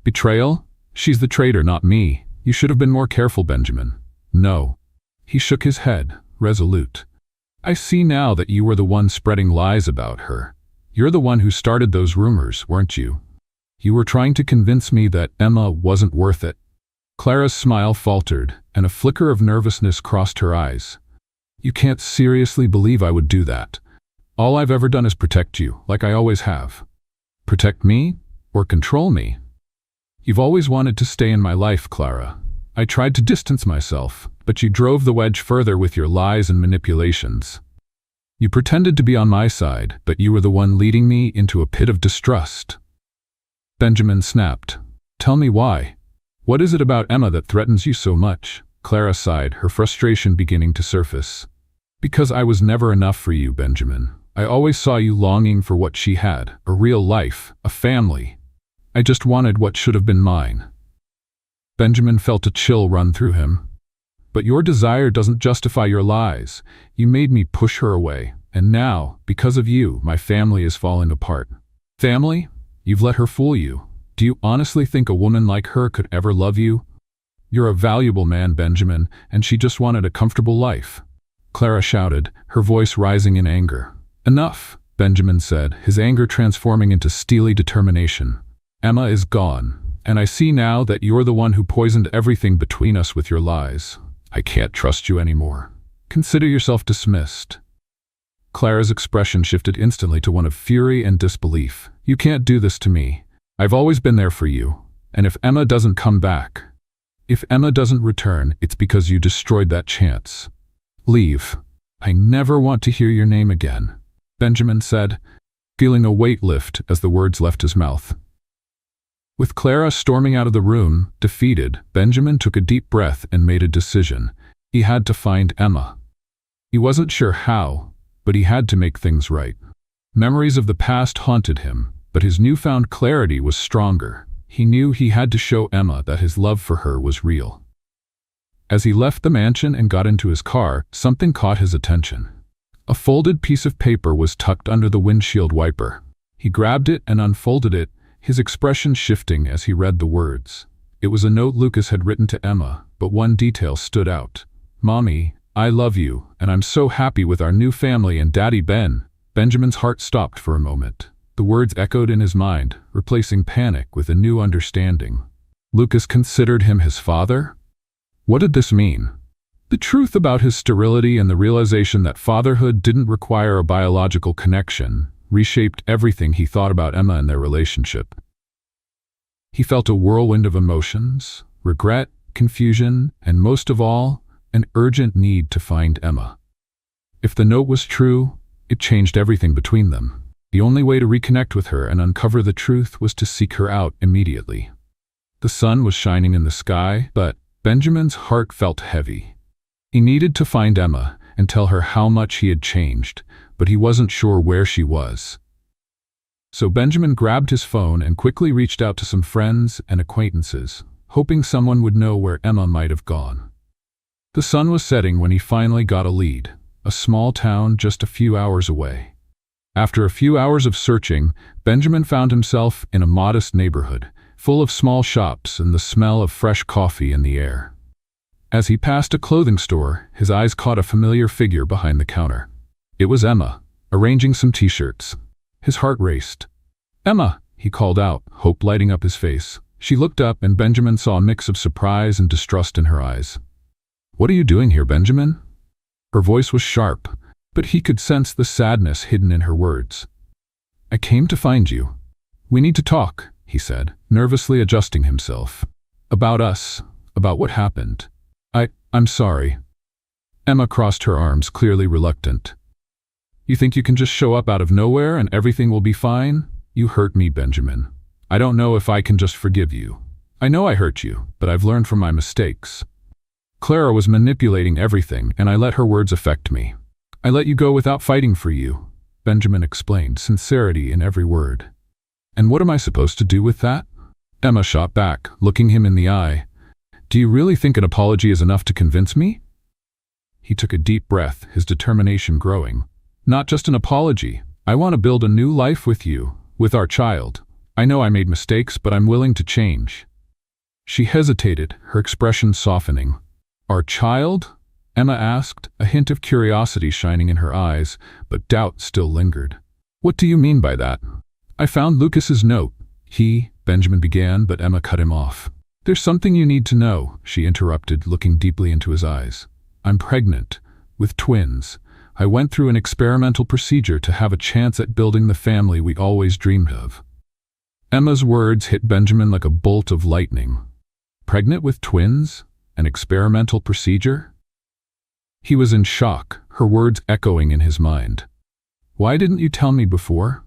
"Betrayal? She's the traitor, not me. You should have been more careful, Benjamin." "No." He shook his head, resolute. "I see now that you were the one spreading lies about her. You're the one who started those rumors, weren't you? You were trying to convince me that Emma wasn't worth it." Clara's smile faltered, and a flicker of nervousness crossed her eyes. "You can't seriously believe I would do that. All I've ever done is protect you, like I always have." "Protect me? Or control me?" "You've always wanted to stay in my life, Clara. I tried to distance myself, but you drove the wedge further with your lies and manipulations. You pretended to be on my side, but you were the one leading me into a pit of distrust." Benjamin snapped. "Tell me why. What is it about Emma that threatens you so much?" Clara sighed, her frustration beginning to surface. "Because I was never enough for you, Benjamin. I always saw you longing for what she had, a real life, a family. I just wanted what should have been mine." Benjamin felt a chill run through him. "But your desire doesn't justify your lies. You made me push her away, and now, because of you, my family is falling apart." "Family? You've let her fool you. Do you honestly think a woman like her could ever love you? You're a valuable man, Benjamin, and she just wanted a comfortable life." Clara shouted, her voice rising in anger. "Enough," Benjamin said, his anger transforming into steely determination. "Emma is gone, and I see now that you're the one who poisoned everything between us with your lies. I can't trust you anymore. Consider yourself dismissed." Clara's expression shifted instantly to one of fury and disbelief. "You can't do this to me. I've always been there for you. And if Emma doesn't come back, if Emma doesn't return, it's because you destroyed that chance. Leave. I never want to hear your name again," Benjamin said, feeling a weight lift as the words left his mouth. With Clara storming out of the room, defeated, Benjamin took a deep breath and made a decision. He had to find Emma. He wasn't sure how, but he had to make things right. Memories of the past haunted him, but his newfound clarity was stronger. He knew he had to show Emma that his love for her was real. As he left the mansion and got into his car, something caught his attention. A folded piece of paper was tucked under the windshield wiper. He grabbed it and unfolded it, his expression shifting as he read the words. It was a note Lucas had written to Emma, but one detail stood out. "Mommy, I love you, and I'm so happy with our new family and Daddy Ben." Benjamin's heart stopped for a moment. The words echoed in his mind, replacing panic with a new understanding. Lucas considered him his father? What did this mean? The truth about his sterility and the realization that fatherhood didn't require a biological connection reshaped everything he thought about Emma and their relationship. He felt a whirlwind of emotions, regret, confusion, and most of all, an urgent need to find Emma. If the note was true, it changed everything between them. The only way to reconnect with her and uncover the truth was to seek her out immediately. The sun was shining in the sky, but Benjamin's heart felt heavy. He needed to find Emma and tell her how much he had changed, but he wasn't sure where she was. So Benjamin grabbed his phone and quickly reached out to some friends and acquaintances, hoping someone would know where Emma might have gone. The sun was setting when he finally got a lead, a small town just a few hours away. After a few hours of searching, Benjamin found himself in a modest neighborhood, full of small shops and the smell of fresh coffee in the air. As he passed a clothing store, his eyes caught a familiar figure behind the counter. It was Emma, arranging some t-shirts. His heart raced. "Emma!" he called out, hope lighting up his face. She looked up and Benjamin saw a mix of surprise and distrust in her eyes. "What are you doing here, Benjamin?" Her voice was sharp, but he could sense the sadness hidden in her words. "I came to find you. We need to talk," he said, nervously adjusting himself. "About us, about what happened. I'm sorry." Emma crossed her arms, clearly reluctant. "You think you can just show up out of nowhere and everything will be fine? You hurt me, Benjamin. I don't know if I can just forgive you. I know I hurt you, but I've learned from my mistakes. Clara was manipulating everything, and I let her words affect me. I let you go without fighting for you," Benjamin explained, sincerity in every word. "And what am I supposed to do with that?" Emma shot back, looking him in the eye. "Do you really think an apology is enough to convince me?" He took a deep breath, his determination growing. "Not just an apology. I want to build a new life with you, with our child. I know I made mistakes, but I'm willing to change." She hesitated, her expression softening. "Our child?" Emma asked, a hint of curiosity shining in her eyes, but doubt still lingered. "What do you mean by that?" "I found Lucas's note." Benjamin began, but Emma cut him off. "There's something you need to know," she interrupted, looking deeply into his eyes. "I'm pregnant, with twins. I went through an experimental procedure to have a chance at building the family we always dreamed of." Emma's words hit Benjamin like a bolt of lightning. Pregnant with twins? An experimental procedure? He was in shock, her words echoing in his mind. "Why didn't you tell me before?"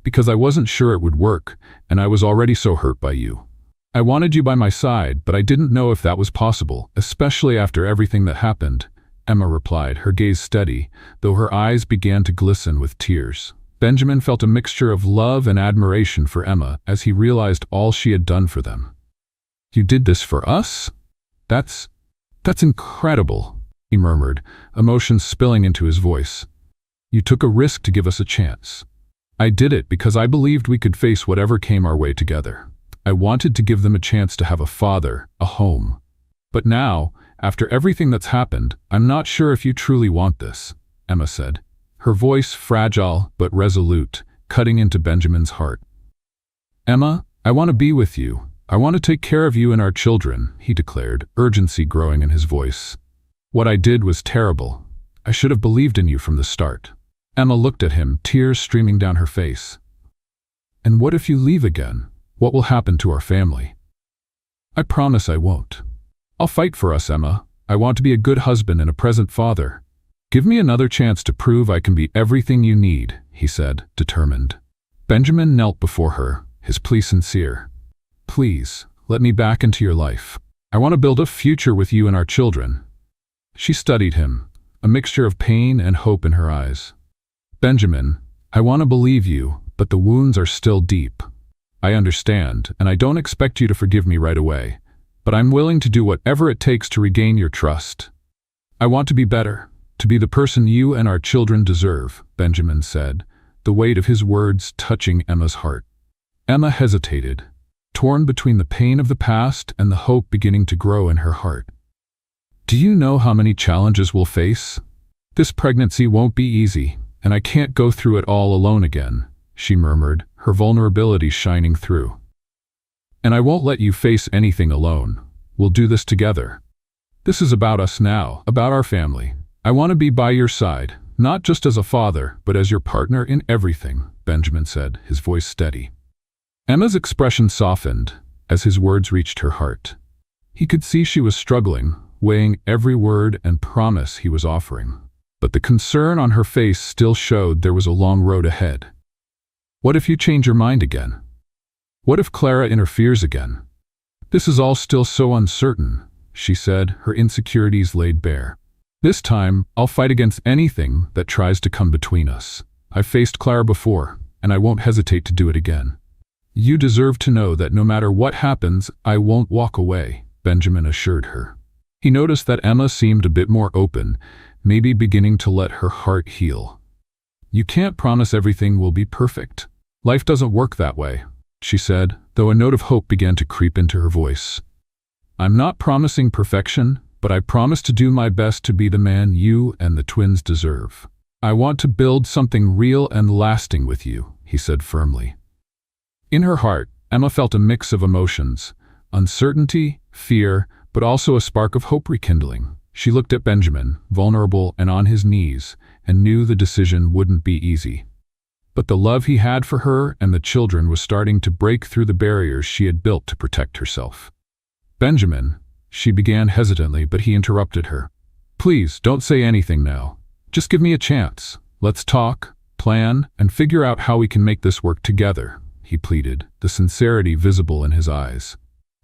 "Because I wasn't sure it would work, and I was already so hurt by you. I wanted you by my side, but I didn't know if that was possible, especially after everything that happened," Emma replied, her gaze steady, though her eyes began to glisten with tears. Benjamin felt a mixture of love and admiration for Emma as he realized all she had done for them. "You did this for us? That's incredible," he murmured, emotions spilling into his voice. "You took a risk to give us a chance." "I did it because I believed we could face whatever came our way together. I wanted to give them a chance to have a father, a home. But now, after everything that's happened, I'm not sure if you truly want this," Emma said, her voice fragile but resolute, cutting into Benjamin's heart. "Emma, I want to be with you. I want to take care of you and our children," he declared, urgency growing in his voice. What I did was terrible. I should have believed in you from the start. Emma looked at him, tears streaming down her face. And what if you leave again? What will happen to our family? I promise I won't. I'll fight for us, Emma. I want to be a good husband and a present father. Give me another chance to prove I can be everything you need, he said, determined. Benjamin knelt before her, his plea sincere. Please, let me back into your life. I want to build a future with you and our children. She studied him, a mixture of pain and hope in her eyes. Benjamin, I want to believe you, but the wounds are still deep. I understand, and I don't expect you to forgive me right away, but I'm willing to do whatever it takes to regain your trust. I want to be better, to be the person you and our children deserve, Benjamin said, the weight of his words touching Emma's heart. Emma hesitated, torn between the pain of the past and the hope beginning to grow in her heart. Do you know how many challenges we'll face? This pregnancy won't be easy, and I can't go through it all alone again, she murmured, her vulnerability shining through. And I won't let you face anything alone. We'll do this together. This is about us now, about our family. I want to be by your side, not just as a father, but as your partner in everything, Benjamin said, his voice steady. Emma's expression softened as his words reached her heart. He could see she was struggling, weighing every word and promise he was offering. But the concern on her face still showed there was a long road ahead. What if you change your mind again? What if Clara interferes again? This is all still so uncertain, she said, her insecurities laid bare. This time, I'll fight against anything that tries to come between us. I've faced Clara before, and I won't hesitate to do it again. You deserve to know that no matter what happens, I won't walk away, Benjamin assured her. He noticed that Emma seemed a bit more open, maybe beginning to let her heart heal. You can't promise everything will be perfect. Life doesn't work that way, she said, though a note of hope began to creep into her voice. I'm not promising perfection, but I promise to do my best to be the man you and the twins deserve. I want to build something real and lasting with you, he said firmly. In her heart, Emma felt a mix of emotions, uncertainty, fear, but also a spark of hope rekindling. She looked at Benjamin, vulnerable and on his knees, and knew the decision wouldn't be easy. But the love he had for her and the children was starting to break through the barriers she had built to protect herself. Benjamin, she began hesitantly, but he interrupted her. Please, don't say anything now. Just give me a chance. Let's talk, plan, and figure out how we can make this work together, he pleaded, the sincerity visible in his eyes.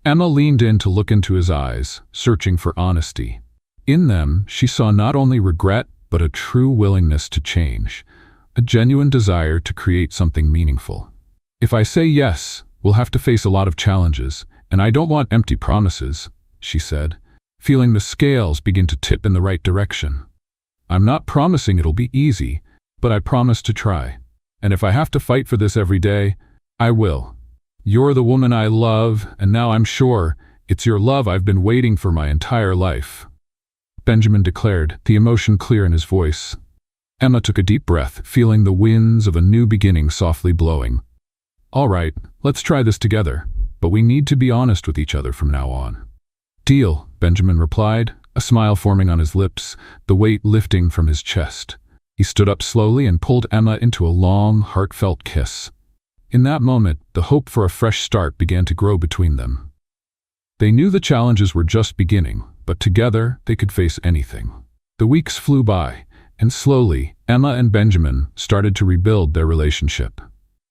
Emma leaned in to look into his eyes, searching for honesty. In them, she saw not only regret, but a true willingness to change, a genuine desire to create something meaningful. If I say yes, we'll have to face a lot of challenges, and I don't want empty promises, she said, feeling the scales begin to tip in the right direction. I'm not promising it'll be easy, but I promise to try. And if I have to fight for this every day, I will. You're the woman I love, and now I'm sure it's your love I've been waiting for my entire life, Benjamin declared, the emotion clear in his voice. Emma took a deep breath, feeling the winds of a new beginning softly blowing. All right, let's try this together, but we need to be honest with each other from now on. Deal, Benjamin replied, a smile forming on his lips, the weight lifting from his chest. He stood up slowly and pulled Emma into a long, heartfelt kiss. In that moment, the hope for a fresh start began to grow between them. They knew the challenges were just beginning, but together they could face anything. The weeks flew by, and slowly, Emma and Benjamin started to rebuild their relationship.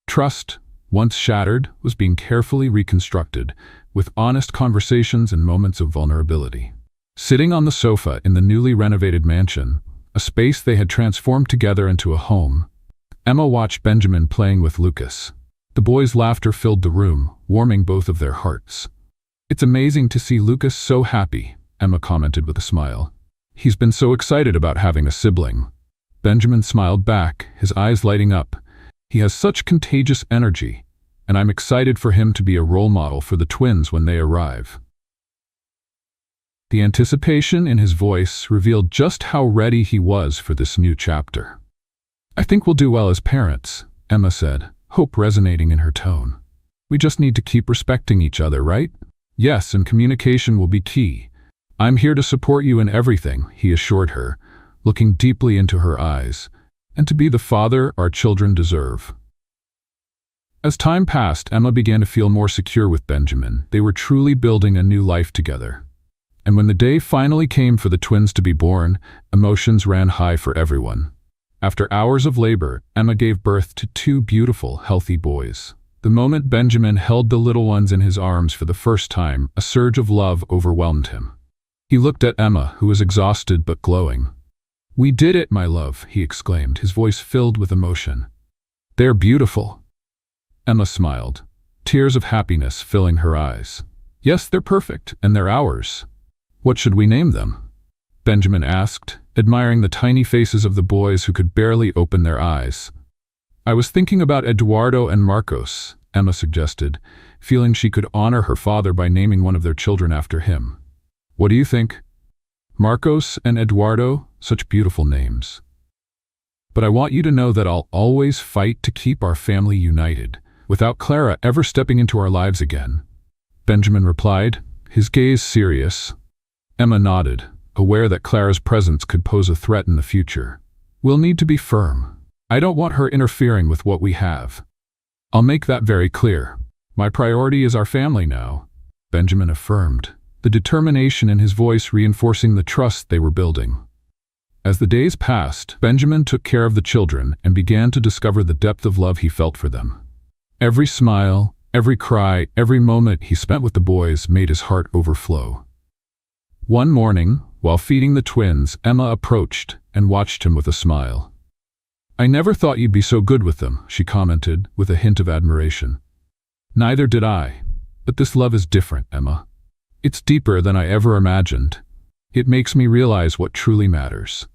Trust, once shattered, was being carefully reconstructed, with honest conversations and moments of vulnerability. Sitting on the sofa in the newly renovated mansion, a space they had transformed together into a home, Emma watched Benjamin playing with Lucas. The boys' laughter filled the room, warming both of their hearts. It's amazing to see Lucas so happy, Emma commented with a smile. He's been so excited about having a sibling. Benjamin smiled back, his eyes lighting up. He has such contagious energy, and I'm excited for him to be a role model for the twins when they arrive. The anticipation in his voice revealed just how ready he was for this new chapter. I think we'll do well as parents, Emma said, hope resonating in her tone. We just need to keep respecting each other, right? Yes, and communication will be key. "I'm here to support you in everything," he assured her, looking deeply into her eyes, "and to be the father our children deserve." As time passed, Emma began to feel more secure with Benjamin. They were truly building a new life together. And when the day finally came for the twins to be born, emotions ran high for everyone. After hours of labor, Emma gave birth to 2 beautiful, healthy boys. The moment Benjamin held the little ones in his arms for the first time, a surge of love overwhelmed him. He looked at Emma, who was exhausted but glowing. "We did it, my love," he exclaimed, his voice filled with emotion. "They're beautiful." Emma smiled, tears of happiness filling her eyes. "Yes, they're perfect, and they're ours." "What should we name them?" Benjamin asked, admiring the tiny faces of the boys who could barely open their eyes. "I was thinking about Eduardo and Marcos," Emma suggested, feeling she could honor her father by naming one of their children after him. "What do you think?" "Marcos and Eduardo, such beautiful names. But I want you to know that I'll always fight to keep our family united, without Clara ever stepping into our lives again," Benjamin replied, his gaze serious. Emma nodded, aware that Clara's presence could pose a threat in the future. "We'll need to be firm. I don't want her interfering with what we have. I'll make that very clear. My priority is our family now," Benjamin affirmed, the determination in his voice reinforcing the trust they were building. As the days passed, Benjamin took care of the children and began to discover the depth of love he felt for them. Every smile, every cry, every moment he spent with the boys made his heart overflow. One morning, while feeding the twins, Emma approached and watched him with a smile. "I never thought you'd be so good with them," she commented, with a hint of admiration. "Neither did I. But this love is different, Emma. It's deeper than I ever imagined. It makes me realize what truly matters,"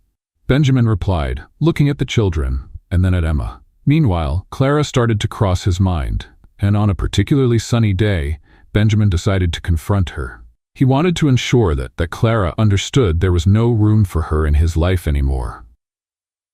Benjamin replied, looking at the children, and then at Emma. Meanwhile, Clara started to cross his mind, and on a particularly sunny day, Benjamin decided to confront her. He wanted to ensure that Clara understood there was no room for her in his life anymore.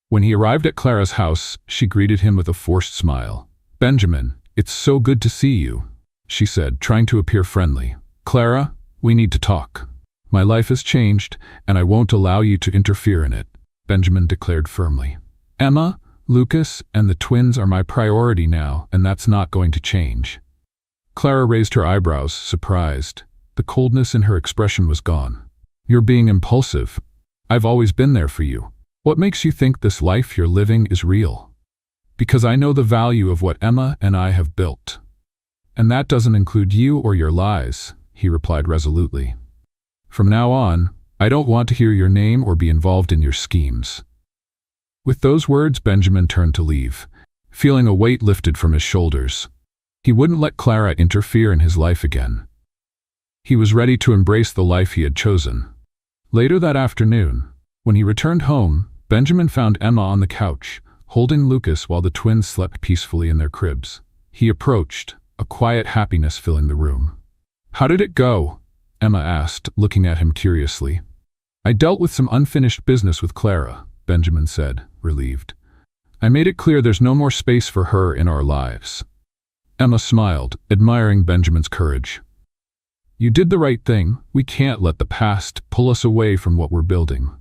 When he arrived at Clara's house, she greeted him with a forced smile. "Benjamin, it's so good to see you," she said, trying to appear friendly. "Clara, we need to talk. My life has changed, and I won't allow you to interfere in it," Benjamin declared firmly. "Emma, Lucas, and the twins are my priority now, and that's not going to change." Clara raised her eyebrows, surprised. The coldness in her expression was gone. "You're being impulsive. I've always been there for you. What makes you think this life you're living is real?" "Because I know the value of what Emma and I have built. And that doesn't include you or your lies," he replied resolutely. "From now on, I don't want to hear your name or be involved in your schemes." With those words, Benjamin turned to leave, feeling a weight lifted from his shoulders. He wouldn't let Clara interfere in his life again. He was ready to embrace the life he had chosen. Later that afternoon, when he returned home, Benjamin found Emma on the couch, holding Lucas while the twins slept peacefully in their cribs. He approached, a quiet happiness filling the room. "How did it go?" Emma asked, looking at him curiously. "I dealt with some unfinished business with Clara," Benjamin said, relieved. "I made it clear there's no more space for her in our lives." Emma smiled, admiring Benjamin's courage. "You did the right thing. We can't let the past pull us away from what we're building."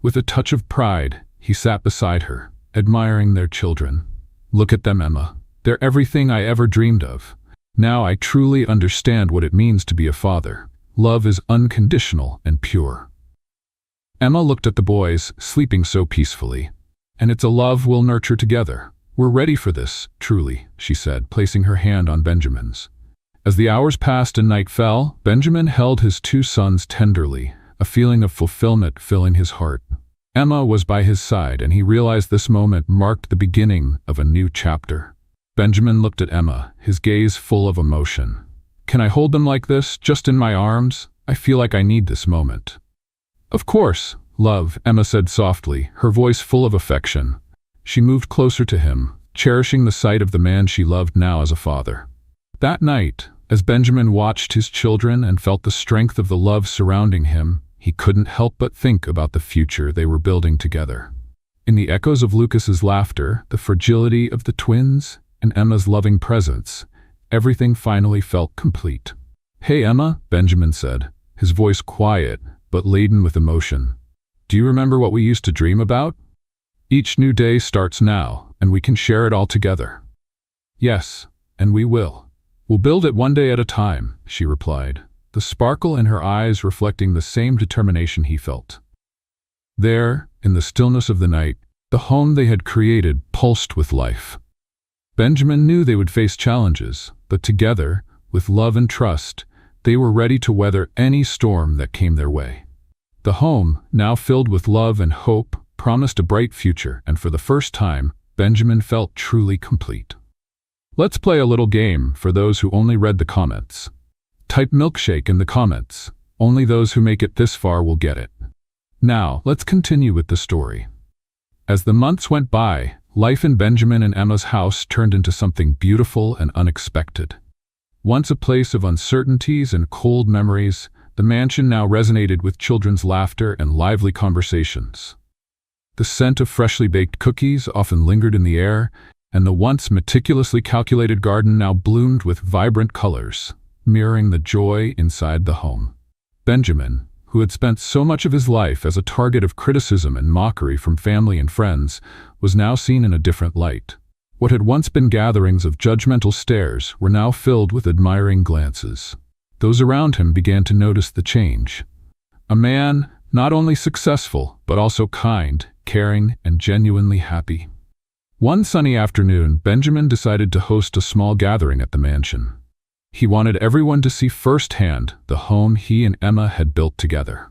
With a touch of pride, he sat beside her, admiring their children. "Look at them, Emma. They're everything I ever dreamed of. Now I truly understand what it means to be a father. Love is unconditional and pure." Emma looked at the boys, sleeping so peacefully. "And it's a love we'll nurture together. We're ready for this, truly," she said, placing her hand on Benjamin's. As the hours passed and night fell, Benjamin held his 2 sons tenderly, a feeling of fulfillment filling his heart. Emma was by his side, and he realized this moment marked the beginning of a new chapter. Benjamin looked at Emma, his gaze full of emotion. "Can I hold them like this, just in my arms? I feel like I need this moment." "Of course, love," Emma said softly, her voice full of affection. She moved closer to him, cherishing the sight of the man she loved now as a father. That night, as Benjamin watched his children and felt the strength of the love surrounding him, he couldn't help but think about the future they were building together. In the echoes of Lucas's laughter, the fragility of the twins, and Emma's loving presence, everything finally felt complete. "Hey, Emma," Benjamin said, his voice quiet but laden with emotion. Do you remember what we used to dream about? Each new day starts now, and we can share it all together. Yes, and we will. We'll build it one day at a time, she replied, the sparkle in her eyes reflecting the same determination he felt. There, in the stillness of the night, the home they had created pulsed with life. Benjamin knew they would face challenges, but together, with love and trust, they were ready to weather any storm that came their way. The home, now filled with love and hope, promised a bright future, and for the first time, Benjamin felt truly complete. Let's play a little game for those who only read the comments. Type milkshake in the comments. Only those who make it this far will get it. Now, let's continue with the story. As the months went by, life in Benjamin and Emma's house turned into something beautiful and unexpected. Once a place of uncertainties and cold memories, the mansion now resonated with children's laughter and lively conversations. The scent of freshly baked cookies often lingered in the air, and the once meticulously calculated garden now bloomed with vibrant colors, mirroring the joy inside the home. Benjamin, who had spent so much of his life as a target of criticism and mockery from family and friends, was now seen in a different light. What had once been gatherings of judgmental stares were now filled with admiring glances. Those around him began to notice the change. A man, not only successful, but also kind, caring, and genuinely happy. One sunny afternoon, Benjamin decided to host a small gathering at the mansion. He wanted everyone to see firsthand the home he and Emma had built together.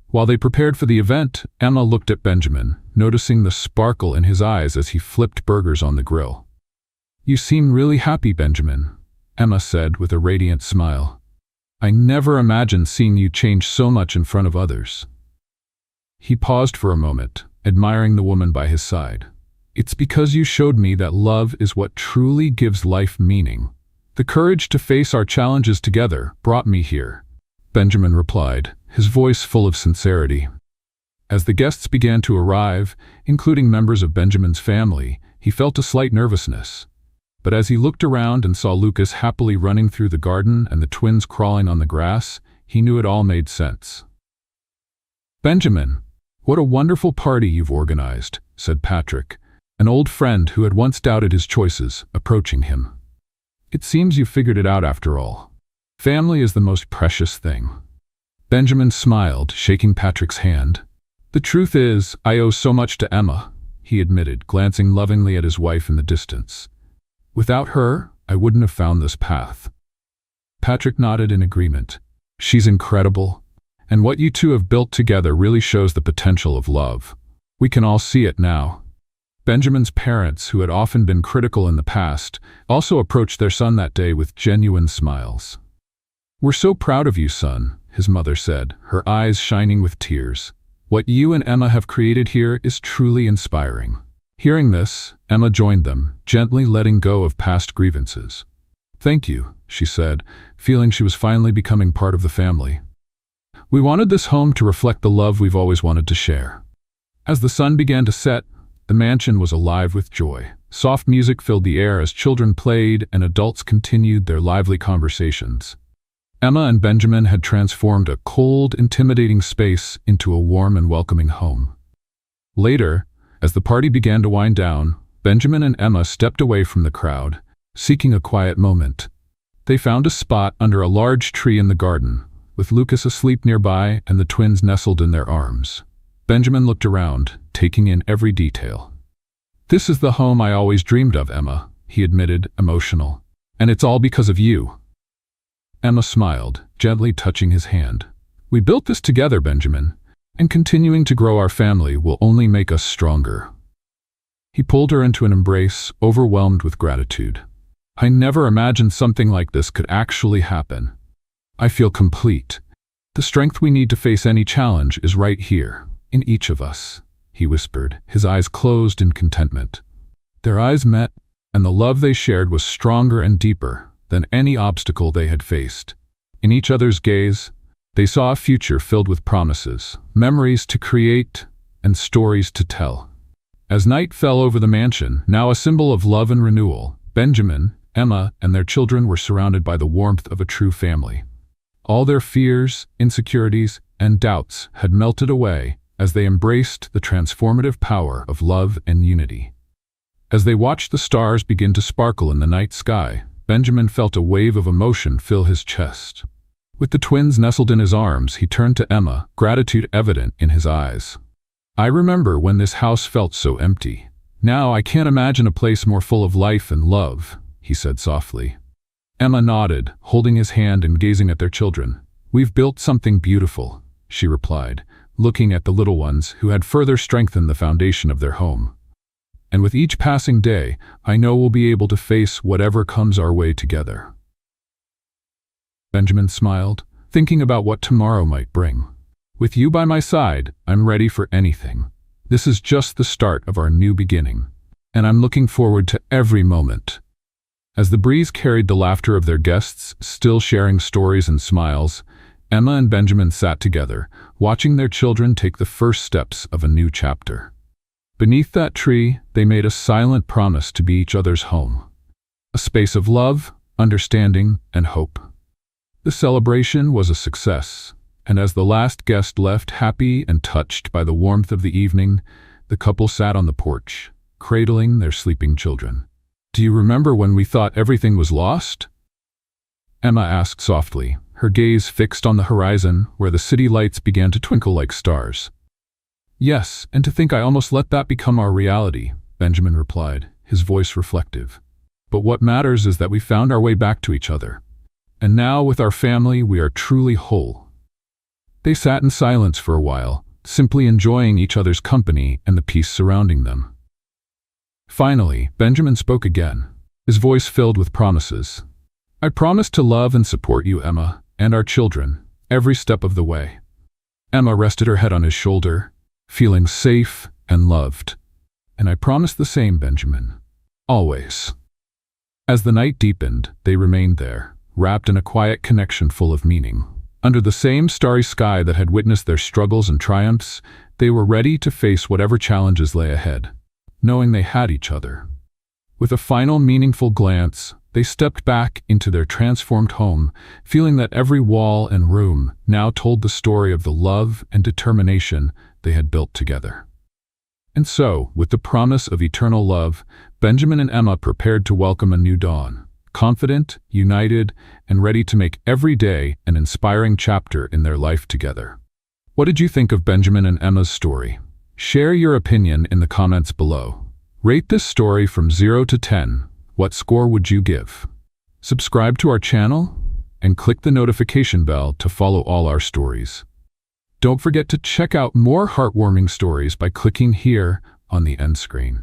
While they prepared for the event, Emma looked at Benjamin, noticing the sparkle in his eyes as he flipped burgers on the grill. "You seem really happy, Benjamin," Emma said with a radiant smile. "I never imagined seeing you change so much in front of others." He paused for a moment, admiring the woman by his side. "It's because you showed me that love is what truly gives life meaning. The courage to face our challenges together brought me here," Benjamin replied, his voice full of sincerity. As the guests began to arrive, including members of Benjamin's family, he felt a slight nervousness. But as he looked around and saw Lucas happily running through the garden and the twins crawling on the grass, he knew it all made sense. "Benjamin, what a wonderful party you've organized," said Patrick, an old friend who had once doubted his choices, approaching him. "It seems you figured it out after all. Family is the most precious thing." Benjamin smiled, shaking Patrick's hand. "The truth is, I owe so much to Emma," he admitted, glancing lovingly at his wife in the distance. "Without her, I wouldn't have found this path." Patrick nodded in agreement. "She's incredible, and what you two have built together really shows the potential of love. We can all see it now." Benjamin's parents, who had often been critical in the past, also approached their son that day with genuine smiles. "We're so proud of you, son," his mother said, her eyes shining with tears. "What you and Emma have created here is truly inspiring." Hearing this, Emma joined them, gently letting go of past grievances. "Thank you," she said, feeling she was finally becoming part of the family. "We wanted this home to reflect the love we've always wanted to share." As the sun began to set, the mansion was alive with joy. Soft music filled the air as children played and adults continued their lively conversations. Emma and Benjamin had transformed a cold, intimidating space into a warm and welcoming home. Later, as the party began to wind down, Benjamin and Emma stepped away from the crowd, seeking a quiet moment. They found a spot under a large tree in the garden, with Lucas asleep nearby and the twins nestled in their arms. Benjamin looked around, taking in every detail. "This is the home I always dreamed of, Emma," he admitted, emotional. "And it's all because of you." Emma smiled, gently touching his hand. "We built this together, Benjamin, and continuing to grow our family will only make us stronger." He pulled her into an embrace, overwhelmed with gratitude. "I never imagined something like this could actually happen. I feel complete. The strength we need to face any challenge is right here, in each of us," he whispered, his eyes closed in contentment. Their eyes met, and the love they shared was stronger and deeper than any obstacle they had faced. In each other's gaze, they saw a future filled with promises, memories to create, and stories to tell. As night fell over the mansion, now a symbol of love and renewal, Benjamin, Emma, and their children were surrounded by the warmth of a true family. All their fears, insecurities, and doubts had melted away as they embraced the transformative power of love and unity. As they watched the stars begin to sparkle in the night sky, Benjamin felt a wave of emotion fill his chest. With the twins nestled in his arms, he turned to Emma, gratitude evident in his eyes. "I remember when this house felt so empty. Now I can't imagine a place more full of life and love," he said softly. Emma nodded, holding his hand and gazing at their children. "We've built something beautiful," she replied, looking at the little ones who had further strengthened the foundation of their home. "And with each passing day, I know we'll be able to face whatever comes our way together." Benjamin smiled, thinking about what tomorrow might bring. "With you by my side, I'm ready for anything. This is just the start of our new beginning, and I'm looking forward to every moment." As the breeze carried the laughter of their guests, still sharing stories and smiles, Emma and Benjamin sat together, watching their children take the first steps of a new chapter. Beneath that tree, they made a silent promise to be each other's home, a space of love, understanding, and hope. The celebration was a success, and as the last guest left happy and touched by the warmth of the evening, the couple sat on the porch, cradling their sleeping children. "Do you remember when we thought everything was lost?" Emma asked softly, her gaze fixed on the horizon where the city lights began to twinkle like stars. "Yes, and to think I almost let that become our reality," Benjamin replied, his voice reflective. "But what matters is that we found our way back to each other. And now, with our family, we are truly whole." They sat in silence for a while, simply enjoying each other's company and the peace surrounding them. Finally, Benjamin spoke again, his voice filled with promises. "I promise to love and support you, Emma, and our children, every step of the way." Emma rested her head on his shoulder, feeling safe and loved. "And I promise the same, Benjamin. Always." As the night deepened, they remained there, wrapped in a quiet connection full of meaning. Under the same starry sky that had witnessed their struggles and triumphs, they were ready to face whatever challenges lay ahead, knowing they had each other. With a final meaningful glance, they stepped back into their transformed home, feeling that every wall and room now told the story of the love and determination they had built together. And so, with the promise of eternal love, Benjamin and Emma prepared to welcome a new dawn, confident, united, and ready to make every day an inspiring chapter in their life together. What did you think of Benjamin and Emma's story? Share your opinion in the comments below. Rate this story from 0 to 10. What score would you give? Subscribe to our channel and click the notification bell to follow all our stories. Don't forget to check out more heartwarming stories by clicking here on the end screen.